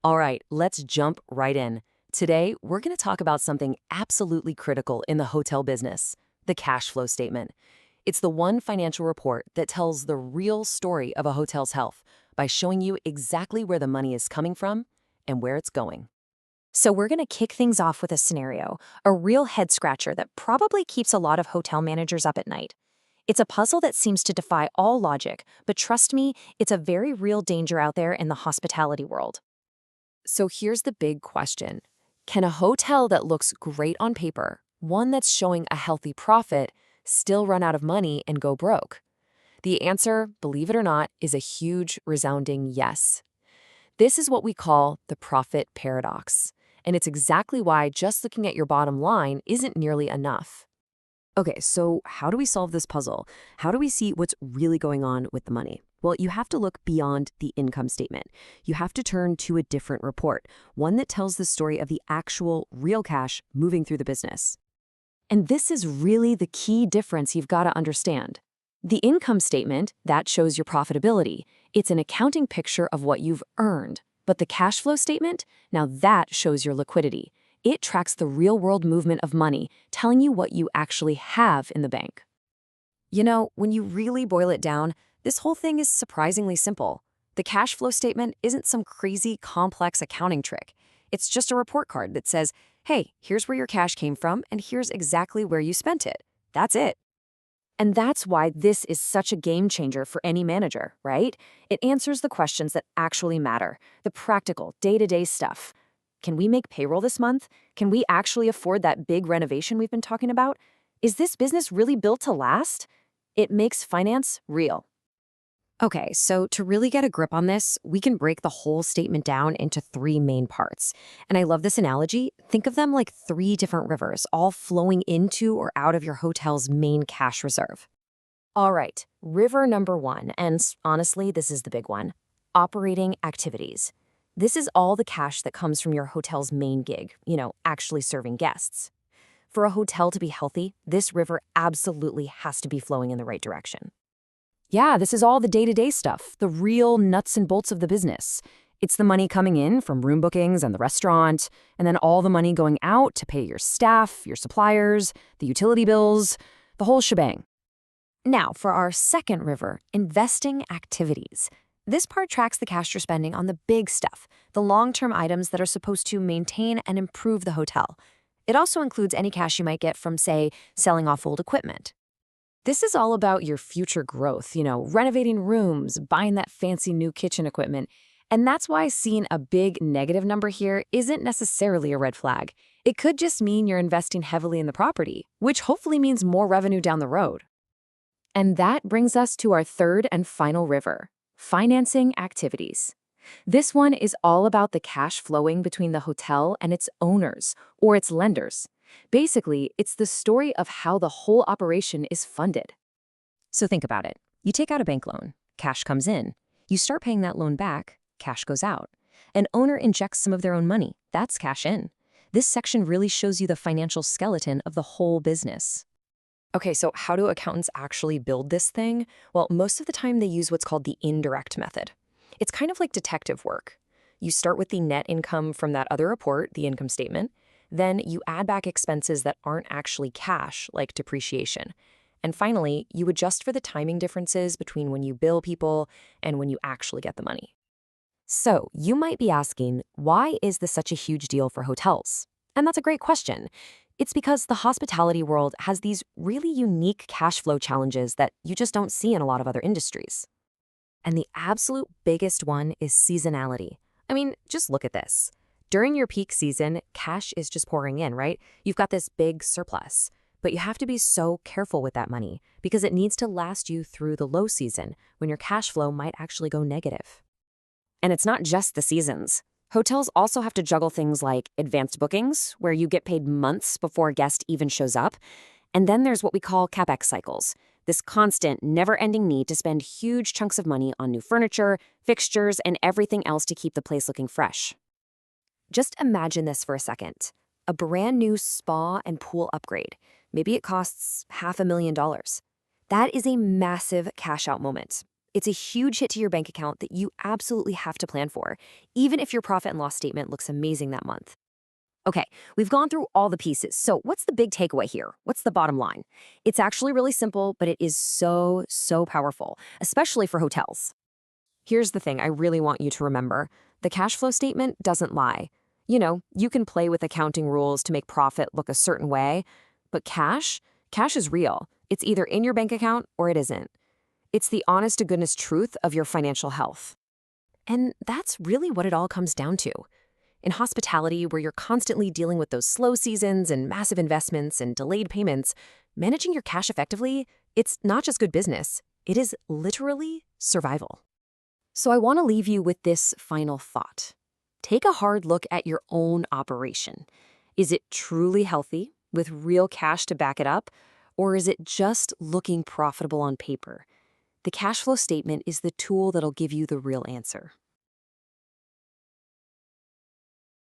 All right, let's jump right in. Today, we're going to talk about something absolutely critical in the hotel business, the cash flow statement. It's the one financial report that tells the real story of a hotel's health by showing you exactly where the money is coming from and where it's going. So we're going to kick things off with a scenario, a real head scratcher that probably keeps a lot of hotel managers up at night. It's a puzzle that seems to defy all logic, but trust me, it's a very real danger out there in the hospitality world. So here's the big question. Can a hotel that looks great on paper, one that's showing a healthy profit, still run out of money and go broke? The answer, believe it or not, is a huge, resounding yes. This is what we call the profit paradox. And it's exactly why just looking at your bottom line isn't nearly enough. Okay, so how do we solve this puzzle? How do we see what's really going on with the money? Well, you have to look beyond the income statement. You have to turn to a different report, one that tells the story of the actual, real cash moving through the business. And this is really the key difference you've got to understand. The income statement, that shows your profitability. It's an accounting picture of what you've earned. But the cash flow statement, now that shows your liquidity. It tracks the real-world movement of money, telling you what you actually have in the bank. You know, when you really boil it down, this whole thing is surprisingly simple. The cash flow statement isn't some crazy, complex accounting trick. It's just a report card that says, hey, here's where your cash came from, and here's exactly where you spent it. That's it. And that's why this is such a game changer for any manager, right? It answers the questions that actually matter, the practical, day-to-day stuff. Can we make payroll this month? Can we actually afford that big renovation we've been talking about? Is this business really built to last? It makes finance real. Okay, so to really get a grip on this, we can break the whole statement down into three main parts. And I love this analogy. Think of them like three different rivers, all flowing into or out of your hotel's main cash reserve. All right, river number one, and honestly, this is the big one, operating activities. This is all the cash that comes from your hotel's main gig, actually serving guests. For a hotel to be healthy, this river absolutely has to be flowing in the right direction. Yeah, this is all the day-to-day stuff, the real nuts and bolts of the business. It's the money coming in from room bookings and the restaurant, and then all the money going out to pay your staff, your suppliers, the utility bills, the whole shebang. Now, for our second river, investing activities. This part tracks the cash you're spending on the big stuff, the long-term items that are supposed to maintain and improve the hotel. It also includes any cash you might get from, say, selling off old equipment. This is all about your future growth, renovating rooms, buying that fancy new kitchen equipment. And that's why seeing a big negative number here isn't necessarily a red flag. It could just mean you're investing heavily in the property, which hopefully means more revenue down the road. And that brings us to our third and final river, financing activities. This one is all about the cash flowing between the hotel and its owners, or its lenders. Basically, it's the story of how the whole operation is funded. So think about it. You take out a bank loan, cash comes in. You start paying that loan back, cash goes out. An owner injects some of their own money, that's cash in. This section really shows you the financial skeleton of the whole business. Okay, so how do accountants actually build this thing? Well, most of the time they use what's called the indirect method. It's kind of like detective work. You start with the net income from that other report, the income statement. Then you add back expenses that aren't actually cash, like depreciation. And finally, you adjust for the timing differences between when you bill people and when you actually get the money. So you might be asking, why is this such a huge deal for hotels? And that's a great question. It's because the hospitality world has these really unique cash flow challenges that you just don't see in a lot of other industries. And the absolute biggest one is seasonality. I mean, just look at this. During your peak season, cash is just pouring in, right? You've got this big surplus. But you have to be so careful with that money because it needs to last you through the low season when your cash flow might actually go negative. And it's not just the seasons. Hotels also have to juggle things like advanced bookings, where you get paid months before a guest even shows up. And then there's what we call CapEx cycles, this constant, never-ending need to spend huge chunks of money on new furniture, fixtures, and everything else to keep the place looking fresh. Just imagine this for a second. A brand new spa and pool upgrade. Maybe it costs $500,000. That is a massive cash out moment. It's a huge hit to your bank account that you absolutely have to plan for, even if your profit and loss statement looks amazing that month. Okay, we've gone through all the pieces. So, what's the big takeaway here? What's the bottom line? It's actually really simple, but it is so powerful, especially for hotels. Here's the thing I really want you to remember: the cash flow statement doesn't lie. You can play with accounting rules to make profit look a certain way, but cash is real. It's either in your bank account or it isn't. It's the honest to goodness truth of your financial health. And that's really what it all comes down to. In hospitality, where you're constantly dealing with those slow seasons and massive investments and delayed payments, managing your cash effectively, it's not just good business, it is literally survival. So I want to leave you with this final thought. Take a hard look at your own operation. Is it truly healthy, with real cash to back it up, or is it just looking profitable on paper? The cash flow statement is the tool that'll give you the real answer.